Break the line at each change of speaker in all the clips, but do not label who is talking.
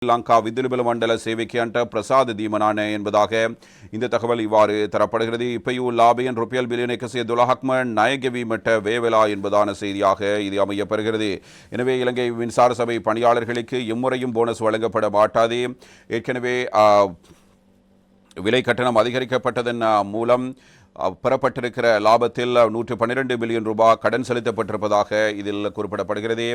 லங்கா விதுலிபல மண்டல சேவைக்கு பிரசாத் தீமனான என்பதாக இந்த தகவல் இவ்வாறு தரப்படுகிறது. இப்பயு லாபியன் ருப்பியல் பில்லியன் எக்கசிய துலஹக்மன் நயகவி மட்ட வேவலா என்பதான செய்தியாக இது அமையப்பெறுகிறது. எனவே இலங்கை மின்சார சபை பணியாளர்களுக்கு இம்முறையும் போனஸ் வழங்கப்பட மாட்டாது. ஏற்கனவே விலை கட்டணம் அதிகரிக்கப்பட்டதன் மூலம் பெறப்பட்டிருக்கிற லாபத்தில் 112 பில்லியன் ரூபாய் கடன் செலுத்தப்பட்டிருப்பதாக இதில் குறிப்பிடப்படுகிறது.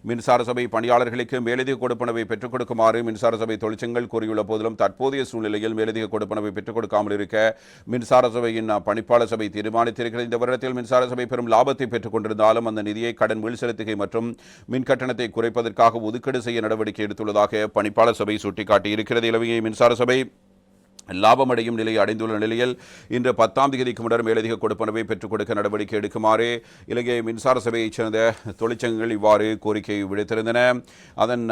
மின்சார சபை பணியாளர்களுக்கு மேலதிக கொடுப்பனவை பெற்றுக் கொடுக்குமாறு மின்சார சபை தொழிற்சங்கங்கள் கூறியுள்ள போதிலும் தற்போதைய சூழ்நிலையில் மேலதிக கொடுப்பனவை பெற்றுக் கொடுக்காமல் இருக்க மின்சார சபையின் பணிப்பாளர் சபை தீர்மானித்திருக்கிறது. இந்த வருடத்தில் மின்சார சபை பெரும் லாபத்தை பெற்றுக் கொண்டிருந்தாலும் அந்த நிதியை கடன் மீள் செலுத்துகை மற்றும் மின் கட்டணத்தை குறைப்பதற்காக ஒதுக்கீடு செய்ய நடவடிக்கை எடுத்துள்ளதாக பணிப்பாளர் சபை சுட்டிக்காட்டியிருக்கிறது. இலங்கை மின்சார சபை லாபமடையும் நிலையை அடைந்துள்ள நிலையில் இன்று 10ஆம் தேதிக்கு முன்னர் மேலதிக கொடுப்பனவை பெற்றுக் கொடுக்க நடவடிக்கை எடுக்குமாறு இலங்கை மின்சார சபையைச் சேர்ந்த தொழிற்சங்கங்கள் இவ்வாறு கோரிக்கை விடுத்திருந்தன. அதன்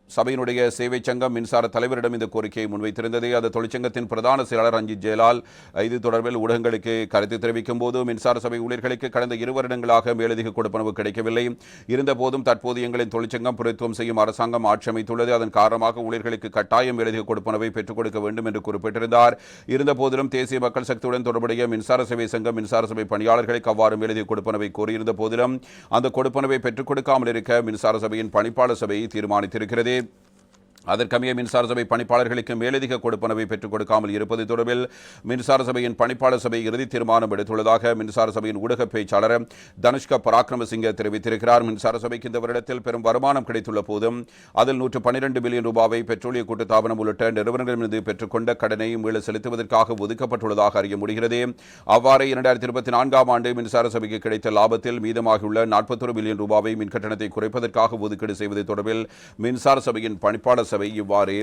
சபையினுடைய சேவை சங்கம் மின்சார தலைவரிடம் இந்த கோரிக்கையை முன்வைத்திருந்தது. அந்த தொழிற்சங்கத்தின் பிரதான செயலாளர் ரஞ்சித் ஜெயலால் இது தொடர்பில் ஊடகங்களுக்கு கருத்து தெரிவிக்கும் போது மின்சார சபை ஊழியர்களுக்கு கடந்த 2 வருடங்களாக மேலதிக கொடுப்பனவு கிடைக்கவில்லை. இருந்தபோதும் தற்போது எங்களின் தொழிற்சங்கம் பிரதித்துவம் செய்யும் அரசாங்கம் ஆட்சி அமைத்துள்ளது. அதன் காரணமாக ஊழியர்களுக்கு கட்டாயம் மேலதிக கொடுப்பனவை பெற்றுக் கொடுக்க வேண்டும் என்று குறிப்பிட்டிருந்தார். இருந்தபோதிலும் தேசிய மக்கள் சக்தியுடன் தொடர்புடைய மின்சார சேவை சங்கம் மின்சார சபை பணியாளர்களுக்கு அவ்வாறு மேலதிக கொடுப்பனவை கோரியிருந்த போதிலும் அந்த கொடுப்பனவை பெற்றுக் கொடுக்காமல் இருக்க மின்சார சபையின் பணிப்பாளர் சபை தீர்மானித்திருக்கிறது. அதற்கமைய மின்சார சபை பணிப்பாளர்களுக்கு மேலதிக கொடுப்பனவை பெற்றுக் கொடுக்காமல் இருப்பது தொடர்பில் மின்சார சபையின் பணிப்பாளர் சபை இறுதி தீர்மானம் எடுத்துள்ளதாக மின்சார சபையின் ஊடக பேச்சாளர் தனுஷ்க பராக்கிரமசிங்க தெரிவித்திருக்கிறார். மின்சார சபைக்கு இந்த வருடத்தில் பெரும் வருமானம் கிடைத்துள்ள போதும் அதில் 112 பில்லியன் ரூபாவை பெட்ரோலிய கூட்டுத்தாபனம் உள்ளிட்ட நிறுவனங்களிலிருந்து பெற்றுக்கொண்ட கடனை மீள செலுத்துவதற்காக ஒதுக்கப்பட்டுள்ளதாக அறிய முடிகிறது. அவ்வாறு 2024ஆம் ஆண்டு மின்சார சபைக்கு கிடைத்த லாபத்தில் மீதமாகியுள்ள 41 பில்லியன் ரூபாவை மின் கட்டணத்தை குறைப்பதற்காக ஒதுக்கீடு செய்வது தொடர்பில் மின்சார சபையின் பணிப்பாளர் சபை இவ்வாறு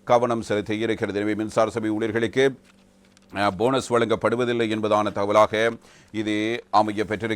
கவனம் செலுத்தி இருக்கிறது. எனவே மின்சார சபை ஊழியர்களுக்கு போனஸ் வழங்கப்படுவதில்லை என்பதான தகவலாக இது அமைய பெற்றிருக்கிறது.